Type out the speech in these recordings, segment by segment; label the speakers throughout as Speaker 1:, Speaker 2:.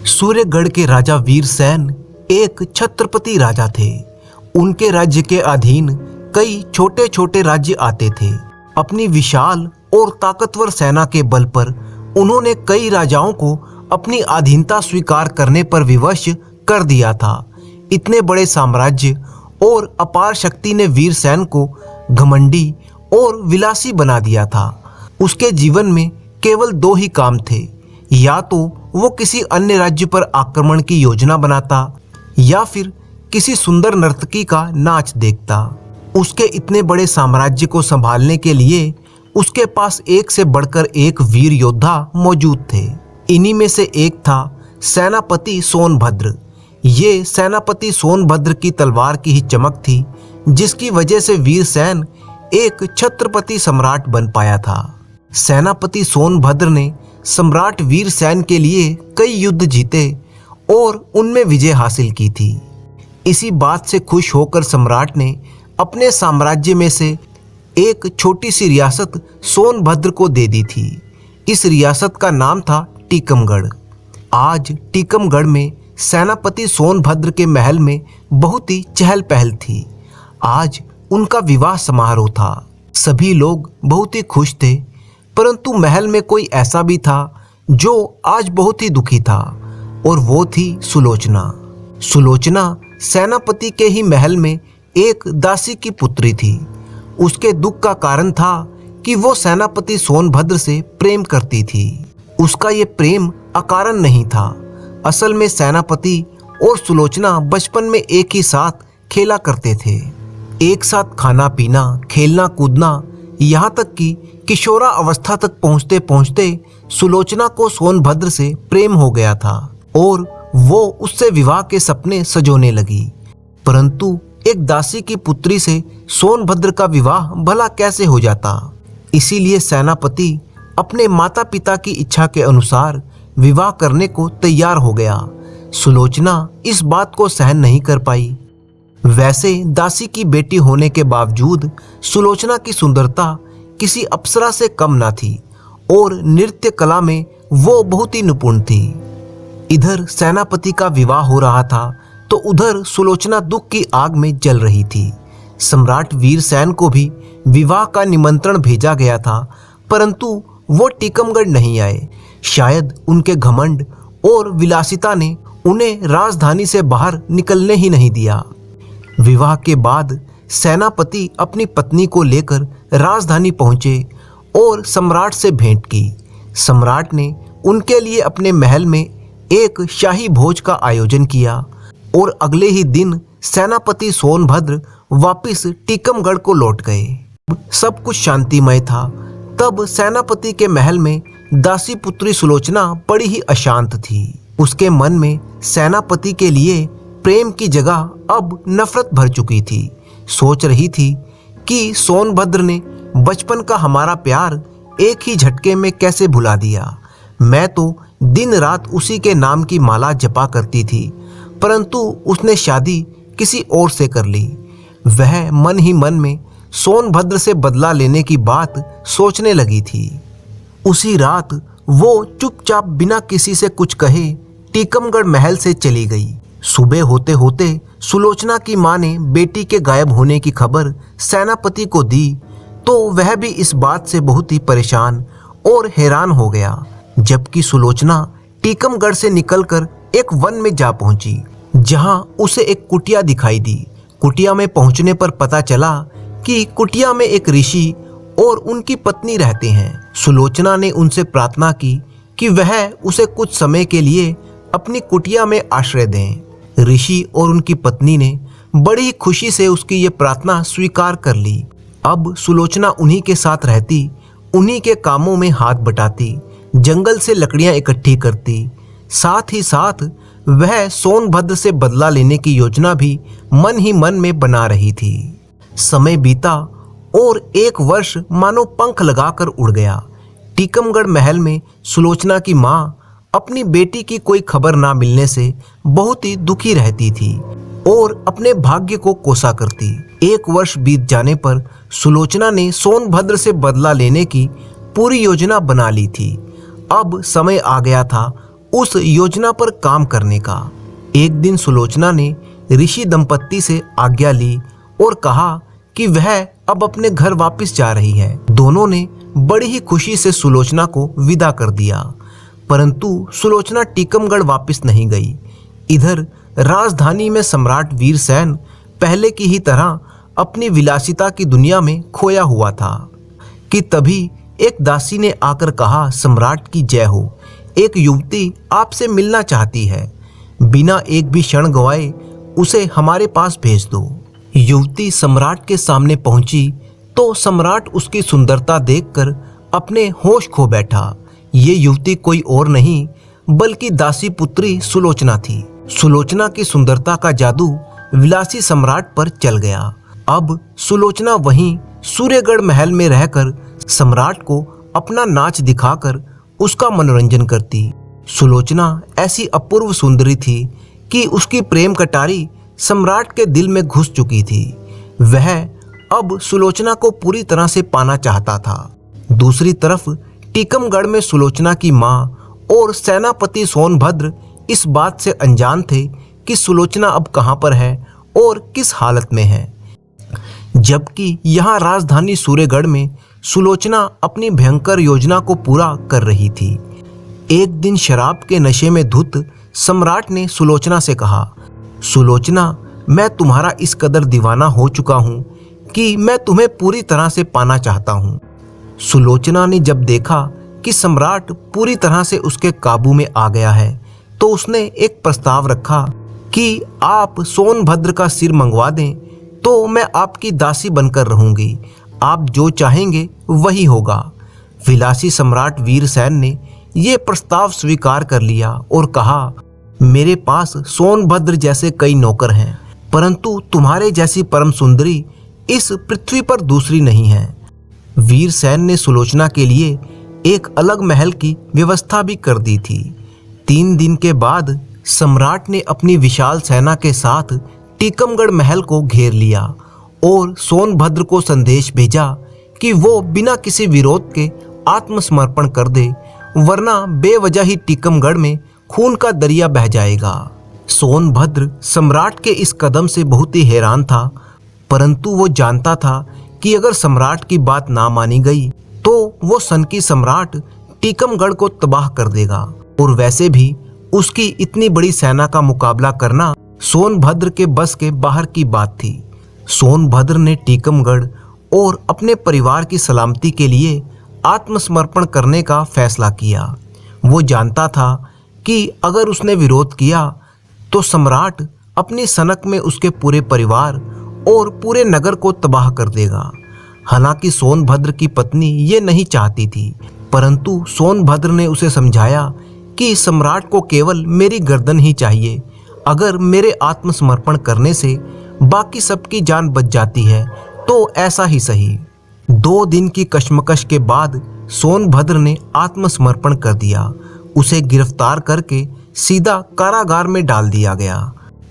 Speaker 1: सूर्यगढ़ के राजा वीरसेन एक छत्रपति राजा थे। उनके राज्य के अधीन कई छोटे छोटे राज्य आते थे। अपनी विशाल और ताकतवर सेना के बल पर उन्होंने कई राजाओं को अपनी अधीनता स्वीकार करने पर विवश कर दिया था। इतने बड़े साम्राज्य और अपार शक्ति ने वीरसेन को घमंडी और विलासी बना दिया था। उसके जीवन में केवल दो ही काम थे, या तो वो किसी अन्य राज्य पर आक्रमण की योजना बनाता या फिर किसी सुंदर नर्तकी का नाच देखता। उसके इतने बड़े साम्राज्य को संभालने के लिए उसके पास एक से बढ़कर एक वीर योद्धा मौजूद थे। इन्हीं में से एक था सेनापति सोनभद्र। ये सेनापति सोनभद्र की तलवार की ही चमक थी जिसकी वजह से वीरसेन एक छत्रपति सम्राट बन पाया था। सेनापति सोनभद्र ने सम्राट वीरसेन के लिए कई युद्ध जीते और उनमें विजय हासिल की थी। इसी बात से खुश होकर सम्राट ने अपने साम्राज्य में से एक छोटी सी रियासत सोनभद्र को दे दी थी। इस रियासत का नाम था टीकमगढ़। आज टीकमगढ़ में सेनापति सोनभद्र के महल में बहुत ही चहल पहल थी। आज उनका विवाह समारोह था। सभी लोग बहुत ही खुश थे, परंतु महल में कोई ऐसा भी था जो आज बहुत ही दुखी था, और वो थी सुलोचना। सुलोचना सेनापति के ही महल में एक दासी की पुत्री थी। उसके दुख का कारण था कि वो सेनापति सोनभद्र से प्रेम करती थी। उसका ये प्रेम अकारण नहीं था। असल में सेनापति और सुलोचना बचपन में एक ही साथ खेला करते थे। एक साथ खाना पीना, खेलना कूदना, यहाँ तक कि किशोरा अवस्था तक पहुँचते पहुँचते सुलोचना को सोनभद्र से प्रेम हो गया था और वो उससे विवाह के सपने सजोने लगी। परंतु एक दासी की पुत्री से सोनभद्र का विवाह भला कैसे हो जाता। इसीलिए सेनापति अपने माता पिता की इच्छा के अनुसार विवाह करने को तैयार हो गया। सुलोचना इस बात को सहन नहीं कर पाई। वैसे दासी की बेटी होने के बावजूद सुलोचना की सुंदरता किसी अप्सरा से कम ना थी और नृत्य कला में वो बहुत ही निपुण थी। इधर सेनापति का विवाह हो रहा था तो उधर सुलोचना दुख की आग में जल रही थी। सम्राट वीरसेन को भी विवाह का निमंत्रण भेजा गया था, परंतु वो टीकमगढ़ नहीं आए। शायद उनके घमंड और विलासिता ने उन्हें राजधानी से बाहर निकलने ही नहीं दिया। विवाह के बाद सेनापति अपनी पत्नी को लेकर राजधानी पहुंचे और सम्राट से भेंट की। सम्राट ने उनके लिए अपने महल में एक शाही भोज का आयोजन किया और अगले ही दिन सेनापति सोनभद्र वापस टीकमगढ़ को लौट गए। सब कुछ शांतिमय था। तब सेनापति के महल में दासी पुत्री सुलोचना बड़ी ही अशांत थी। उसके मन में सेनापति के लिए प्रेम की जगह अब नफरत भर चुकी थी। सोच रही थी कि सोनभद्र ने बचपन का हमारा प्यार एक ही झटके में कैसे भुला दिया। मैं तो दिन रात उसी के नाम की माला जपा करती थी, परंतु उसने शादी किसी और से कर ली। वह मन ही मन में सोनभद्र से बदला लेने की बात सोचने लगी थी। उसी रात वो चुपचाप बिना किसी से कुछ कहे टीकमगढ़ महल से चली गई। सुबह होते होते सुलोचना की मां ने बेटी के गायब होने की खबर सेनापति को दी तो वह भी इस बात से बहुत ही परेशान और हैरान हो गया। जबकि सुलोचना टीकमगढ़ से निकलकर एक वन में जा पहुंची, जहां उसे एक कुटिया दिखाई दी। कुटिया में पहुंचने पर पता चला कि कुटिया में एक ऋषि और उनकी पत्नी रहते हैं। सुलोचना ने उनसे प्रार्थना की कि वह उसे कुछ समय के लिए अपनी कुटिया में आश्रय दें। ऋषि और उनकी पत्नी ने बड़ी खुशी से उसकी ये प्रार्थना स्वीकार कर ली। अब सुलोचना उन्हीं के साथ रहती, उन्हीं के कामों में हाथ बटाती, जंगल से लकड़ियां इकट्ठी करती। साथ ही साथ वह सोनभद्र से बदला लेने की योजना भी मन ही मन में बना रही थी। समय बीता और एक वर्ष मानो पंख लगाकर उड़ गया। टीकमगढ़ महल में सुलोचना की मां अपनी बेटी की कोई खबर ना मिलने से बहुत ही दुखी रहती थी और अपने भाग्य को कोसा करती। 1 वर्ष बीत जाने पर सुलोचना ने सोनभद्र से बदला लेने की पूरी योजना बना ली थी। अब समय आ गया था उस योजना पर काम करने का। एक दिन सुलोचना ने ऋषि दंपत्ति से आज्ञा ली और कहा कि वह अब अपने घर वापस जा रही है। दोनों ने बड़ी ही खुशी से सुलोचना को विदा कर दिया, परंतु सुलोचना टीकमगढ़ वापस नहीं गई। इधर राजधानी में सम्राट वीरसेन पहले की ही तरह अपनी विलासिता की दुनिया में खोया हुआ था कि तभी एक दासी ने आकर कहा, सम्राट की जय हो, एक युवती आपसे मिलना चाहती है, बिना एक भी क्षण गवाए उसे हमारे पास भेज दो। युवती सम्राट के सामने पहुंची तो सम्राट उसकी सुंदरता देखकर अपने होश खो बैठा। ये युवती कोई और नहीं बल्कि दासी पुत्री सुलोचना थी। सुलोचना की सुंदरता का जादू विलासी सम्राट पर चल गया। अब सुलोचना वहीं सूर्यगढ़ महल में रहकर सम्राट को अपना नाच दिखाकर उसका मनोरंजन करती। सुलोचना ऐसी अपूर्व सुंदरी थी कि उसकी प्रेम कटारी सम्राट के दिल में घुस चुकी थी। वह अब सुलोचना को पूरी तरह से पाना चाहता था। दूसरी तरफ टीकमगढ़ में सुलोचना की माँ और सेनापति सोनभद्र इस बात से अनजान थे कि सुलोचना अब कहाँ पर है और किस हालत में है। जबकि यहाँ राजधानी सूर्यगढ़ में सुलोचना अपनी भयंकर योजना को पूरा कर रही थी। एक दिन शराब के नशे में धुत सम्राट ने सुलोचना से कहा, सुलोचना, मैं तुम्हारा इस कदर दीवाना हो चुका हूँ कि मैं तुम्हें पूरी तरह से पाना चाहता हूँ। सुलोचना ने जब देखा कि सम्राट पूरी तरह से उसके काबू में आ गया है तो उसने एक प्रस्ताव रखा कि आप सोनभद्र का सिर मंगवा दें तो मैं आपकी दासी बनकर रहूंगी, आप जो चाहेंगे वही होगा। विलासी सम्राट वीरसेन ने यह प्रस्ताव स्वीकार कर लिया और कहा, मेरे पास सोनभद्र जैसे कई नौकर हैं, परंतु तुम्हारे जैसी परम सुंदरी इस पृथ्वी पर दूसरी नहीं है। वीरसेन ने सुलोचना के लिए एक अलग महल की व्यवस्था भी कर दी थी। 3 दिन के बाद सम्राट ने अपनी विशाल सेना के साथ टीकमगढ़ महल को घेर लिया और सोनभद्र को संदेश भेजा कि वो बिना किसी विरोध के आत्मसमर्पण कर दे, वरना बेवजह ही टीकमगढ़ में खून का दरिया बह जाएगा। सोनभद्र सम्राट के इस कदम से बहुत ही हैरान था, परंतु वो जानता था कि अगर सम्राट की बात ना मानी गई तो वो सनकी सम्राट टीकमगढ़ को तबाह कर देगा और वैसे भी उसकी इतनी बड़ी सेना का मुकाबला करना सोनभद्र के बस के बाहर की बात थी। सोनभद्र ने टीकमगढ़ और अपने परिवार की सलामती के लिए आत्मसमर्पण करने का फैसला किया। वो जानता था कि अगर उसने विरोध किया तो सम्राट अपनी सनक में उसके पूरे परिवार और पूरे नगर को तबाह कर देगा। हालांकि सोनभद्र की पत्नी ये नहीं चाहती थी, परंतु सोनभद्र ने उसे समझाया कि सम्राट को केवल मेरी गर्दन ही चाहिए। अगर मेरे आत्मसमर्पण करने से बाकी सबकी जान बच जाती है तो ऐसा ही सही। 2 दिन की कशमकश के बाद सोनभद्र ने आत्मसमर्पण कर दिया। उसे गिरफ्तार करके सीधा कारागार में डाल दिया गया।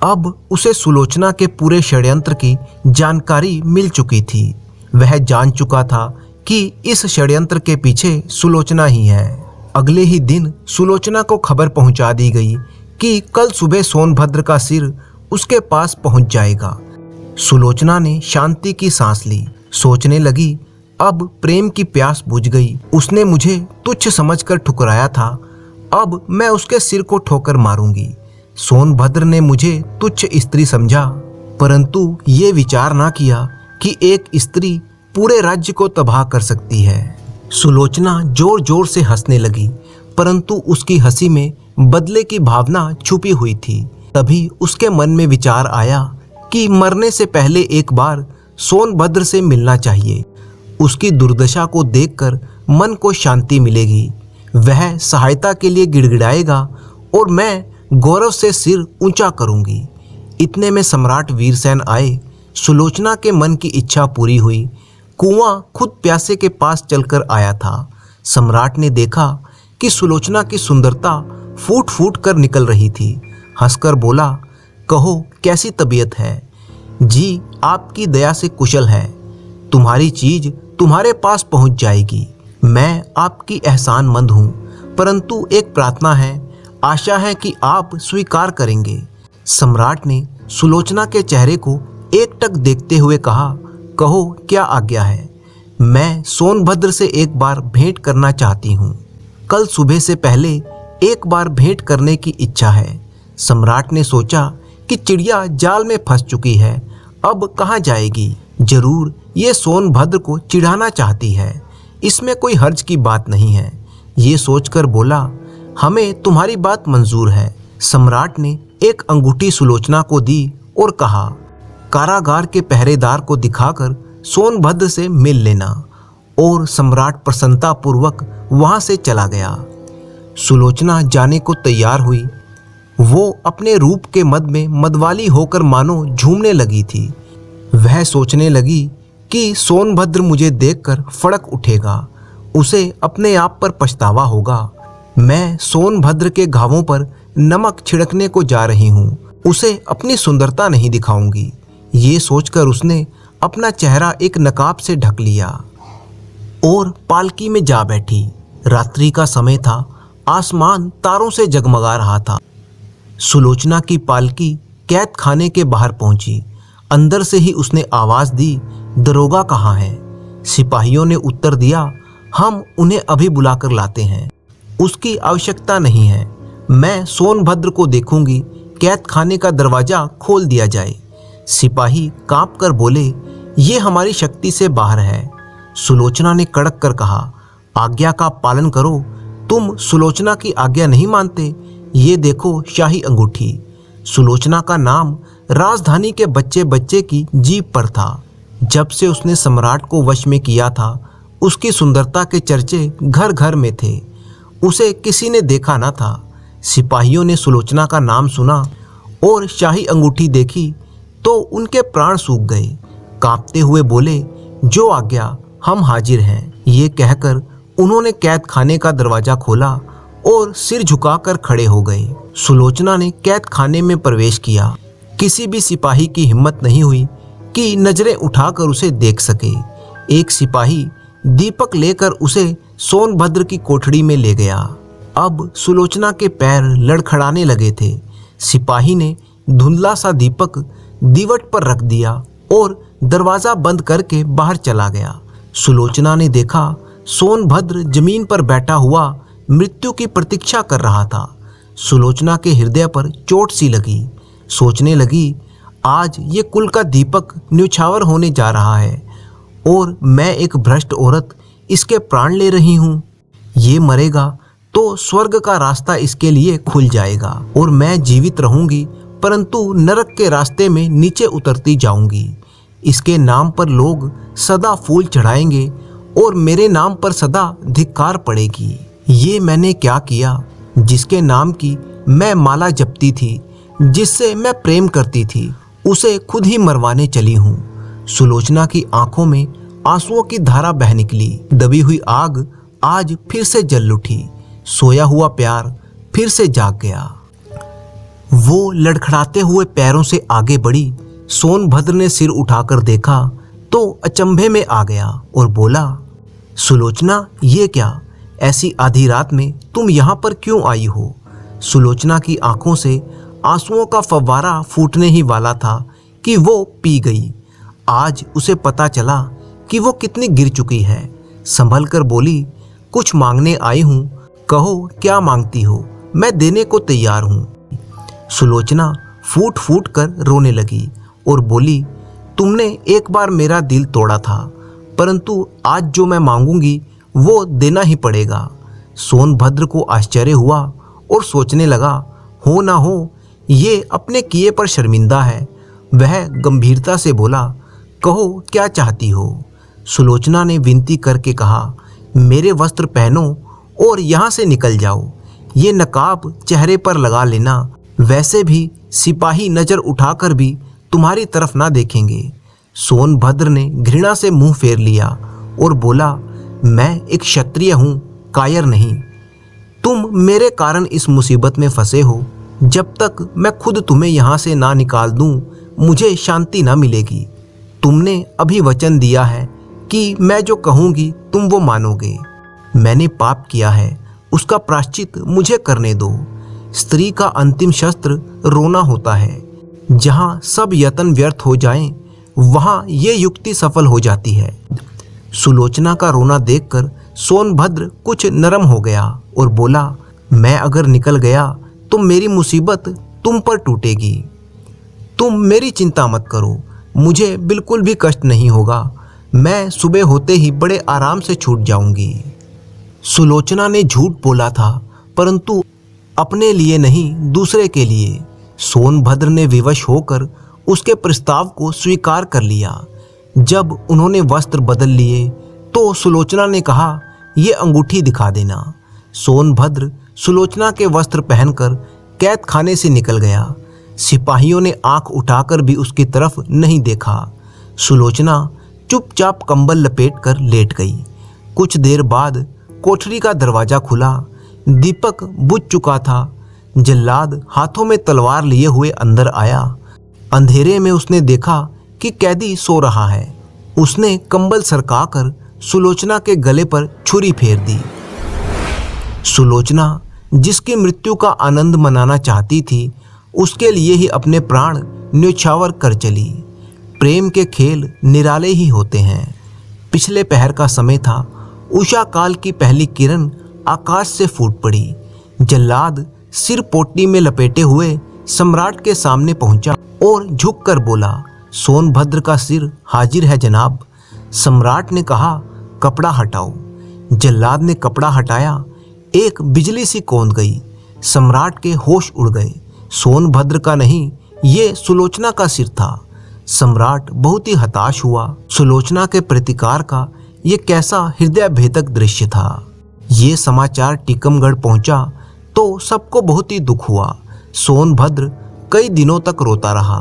Speaker 1: अब उसे सुलोचना के पूरे षड्यंत्र की जानकारी मिल चुकी थी। वह जान चुका था कि इस षड्यंत्र के पीछे सुलोचना ही है। अगले ही दिन सुलोचना को खबर पहुंचा दी गई कि कल सुबह सोनभद्र का सिर उसके पास पहुंच जाएगा। सुलोचना ने शांति की सांस ली, सोचने लगी, अब प्रेम की प्यास बुझ गई। उसने मुझे तुच्छ समझकर ठुकराया था, अब मैं उसके सिर को ठोकर मारूंगी। सोनभद्र ने मुझे तुच्छ स्त्री समझा, परंतु ये विचार ना किया कि एक स्त्री पूरे राज्य को तबाह कर सकती है। सुलोचना जोर जोर से हंसने लगी, परंतु उसकी हंसी में बदले की भावना छुपी हुई थी। तभी उसके मन में विचार आया कि मरने से पहले एक बार सोनभद्र से मिलना चाहिए। उसकी दुर्दशा को देखकर मन को शांति मिलेगी, वह सहायता के लिए गिड़गिड़ाएगा और मैं गौरव से सिर ऊंचा करूंगी। इतने में सम्राट वीरसेन आए। सुलोचना के मन की इच्छा पूरी हुई। कुआं खुद प्यासे के पास चलकर आया था। सम्राट ने देखा कि सुलोचना की सुंदरता फूट फूट कर निकल रही थी। हंसकर बोला, कहो कैसी तबीयत है? जी आपकी दया से कुशल है। तुम्हारी चीज तुम्हारे पास पहुंच जाएगी। मैं आपकी एहसानमंद हूँ, परंतु एक प्रार्थना है, आशा है कि आप स्वीकार करेंगे। सम्राट ने सुलोचना के चेहरे को एकटक देखते हुए कहा, कहो क्या आज्ञा है। मैं सोनभद्र से एक बार भेंट करना चाहती हूँ। कल सुबह से पहले एक बार भेंट करने की इच्छा है। सम्राट ने सोचा कि चिड़िया जाल में फंस चुकी है, अब कहाँ जाएगी। जरूर ये सोनभद्र को चिढ़ाना चाहती है, इसमें कोई हर्ज की बात नहीं है। ये सोचकर बोला, हमें तुम्हारी बात मंजूर है। सम्राट ने एक अंगूठी सुलोचना को दी और कहा, कारागार के पहरेदार को दिखाकर सोनभद्र से मिल लेना। और सम्राट प्रसन्नतापूर्वक वहां से चला गया। सुलोचना जाने को तैयार हुई। वो अपने रूप के मद में मदवाली होकर मानो झूमने लगी थी। वह सोचने लगी कि सोनभद्र मुझे देखकर फड़क उठेगा, उसे अपने आप पर पछतावा होगा। मैं सोनभद्र के घावों पर नमक छिड़कने को जा रही हूँ, उसे अपनी सुंदरता नहीं दिखाऊंगी। ये सोचकर उसने अपना चेहरा एक नकाब से ढक लिया और पालकी में जा बैठी। रात्रि का समय था, आसमान तारों से जगमगा रहा था। सुलोचना की पालकी कैद खाने के बाहर पहुंची। अंदर से ही उसने आवाज दी, दरोगा कहाँ है। सिपाहियों ने उत्तर दिया, हम उन्हें अभी बुलाकर लाते हैं। उसकी आवश्यकता नहीं है, मैं सोनभद्र को देखूंगी, कैद खाने का दरवाजा खोल दिया जाए। सिपाही कांप कर बोले, ये हमारी शक्ति से बाहर है। सुलोचना ने कड़क कर कहा, आज्ञा का पालन करो। तुम सुलोचना की आज्ञा नहीं मानते? ये देखो शाही अंगूठी। सुलोचना का नाम राजधानी के बच्चे बच्चे की जीभ पर था। जब से उसने सम्राट को वश में किया था, उसकी सुंदरता के चर्चे घर घर में थे। उसे किसी ने देखा न था। सिपाहियों ने सुलोचना का नाम सुना और शाही अंगूठी देखी तो उनके प्राण सूख गए। कांपते हुए बोले, जो आज्ञा, हम हाजिर हैं। ये कहकर उन्होंने कैद खाने का दरवाजा खोला और सिर झुकाकर खड़े हो गए। सुलोचना ने कैद खाने में प्रवेश किया। किसी भी सिपाही की हिम्मत नहीं हुई कि नजरें उठाकर उसे देख सके। एक सिपाही दीपक लेकर उसे सोनभद्र की कोठड़ी में ले गया। अब सुलोचना के पैर लड़खड़ाने लगे थे। सिपाही ने धुंधला सा दीपक दीवट पर रख दिया और दरवाजा बंद करके बाहर चला गया। सुलोचना ने देखा सोनभद्र जमीन पर बैठा हुआ मृत्यु की प्रतीक्षा कर रहा था। सुलोचना के हृदय पर चोट सी लगी। सोचने लगी, आज ये कुल का दीपक न्यौछावर होने जा रहा है और मैं एक भ्रष्ट औरत इसके प्राण ले रही हूँ। ये मरेगा तो स्वर्ग का रास्ता इसके लिए खुल जाएगा और मैं जीवित रहूंगी, परंतु नरक के रास्ते में नीचे उतरती जाऊंगी। इसके नाम पर लोग सदा फूल चढ़ाएंगे और मेरे नाम पर सदा धिक्कार पड़ेगी। ये मैंने क्या किया? जिसके नाम की मैं माला जपती थी, जिससे मैं प्रेम करती थी, उसे खुद ही मरवाने चली हूँ। सुलोचना की आंखों में आंसुओं की धारा बह निकली। दबी हुई आग आज फिर से जल उठी। सोया हुआ प्यार फिर से जाग गया। वो लड़खड़ाते हुए पैरों से आगे बढ़ी। सोनभद्र ने सिर उठाकर देखा तो अचंभे में आ गया और बोला, सुलोचना, ये क्या? ऐसी आधी रात में तुम यहाँ पर क्यों आई हो? सुलोचना की आंखों से आंसुओं का फव्वारा फूटने ही वाला था कि वो पी गई। आज उसे पता चला कि वो कितनी गिर चुकी है। संभल कर बोली, कुछ मांगने आई हूँ, कहो क्या मांगती हो, मैं देने को तैयार हूँ। सुलोचना फूट फूट कर रोने लगी और बोली, तुमने एक बार मेरा दिल तोड़ा था, परंतु आज जो मैं मांगूंगी वो देना ही पड़ेगा। सोनभद्र को आश्चर्य हुआ और सोचने लगा, हो ना हो ये अपने किए पर शर्मिंदा है। वह गंभीरता से बोला, कहो क्या चाहती हो? सुलोचना ने विनती करके कहा, मेरे वस्त्र पहनो और यहाँ से निकल जाओ। ये नकाब चेहरे पर लगा लेना, वैसे भी सिपाही नजर उठाकर भी तुम्हारी तरफ ना देखेंगे। सोनभद्र ने घृणा से मुंह फेर लिया और बोला, मैं एक क्षत्रिय हूँ, कायर नहीं। तुम मेरे कारण इस मुसीबत में फंसे हो। जब तक मैं खुद तुम्हें यहाँ से ना निकाल दूँ, मुझे शांति न मिलेगी। तुमने अभी वचन दिया है कि मैं जो कहूँगी तुम वो मानोगे। मैंने पाप किया है, उसका प्रायश्चित मुझे करने दो। स्त्री का अंतिम शस्त्र रोना होता है। जहाँ सब यत्न व्यर्थ हो जाएं, वहाँ ये युक्ति सफल हो जाती है। सुलोचना का रोना देखकर सोनभद्र कुछ नरम हो गया और बोला, मैं अगर निकल गया तो मेरी मुसीबत तुम पर टूटेगी। तुम मेरी चिंता मत करो, मुझे बिल्कुल भी कष्ट नहीं होगा। मैं सुबह होते ही बड़े आराम से छूट जाऊंगी। सुलोचना ने झूठ बोला था, परंतु अपने लिए नहीं, दूसरे के लिए। सोनभद्र ने विवश होकर उसके प्रस्ताव को स्वीकार कर लिया। जब उन्होंने वस्त्र बदल लिए तो सुलोचना ने कहा, ये अंगूठी दिखा देना। सोनभद्र सुलोचना के वस्त्र पहनकर कैद खाने से निकल गया। सिपाहियों ने आंख उठाकर भी उसकी तरफ नहीं देखा। सुलोचना चुपचाप कंबल लपेटकर लेट गई। कुछ देर बाद कोठरी का दरवाजा खुला। दीपक बुझ चुका था। जल्लाद हाथों में तलवार लिए हुए अंदर आया। अंधेरे में उसने देखा कि कैदी सो रहा है। उसने कंबल सरकाकर सुलोचना के गले पर छुरी फेर दी। सुलोचना जिसकी मृत्यु का आनंद मनाना चाहती थी, उसके लिए ही अपने प्राण न्यौछावर कर चली। प्रेम के खेल निराले ही होते हैं। पिछले पहर का समय था। उषा काल की पहली किरण आकाश से फूट पड़ी। जल्लाद सिर पोटली में लपेटे हुए सम्राट के सामने पहुंचा और झुककर बोला, सोनभद्र का सिर हाजिर है जनाब। सम्राट ने कहा, कपड़ा हटाओ। जल्लाद ने कपड़ा हटाया। एक बिजली सी कौंध गई। सम्राट के होश उड़ गए। सोनभद्र का नहीं, ये सुलोचना का सिर था। सम्राट बहुत ही हताश हुआ। सुलोचना के प्रतिकार का ये कैसा हृदय भेदक दृश्य था। ये समाचार टीकमगढ़ पहुंचा तो सबको बहुत ही दुख हुआ। सोनभद्र कई दिनों तक रोता रहा।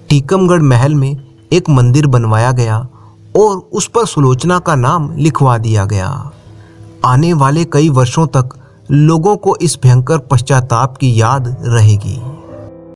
Speaker 1: टीकमगढ़ महल में एक मंदिर बनवाया गया और उस पर सुलोचना का नाम लिखवा दिया गया। आने वाले कई वर्षों तक लोगों को इस भयंकर पश्चाताप की याद रहेगी।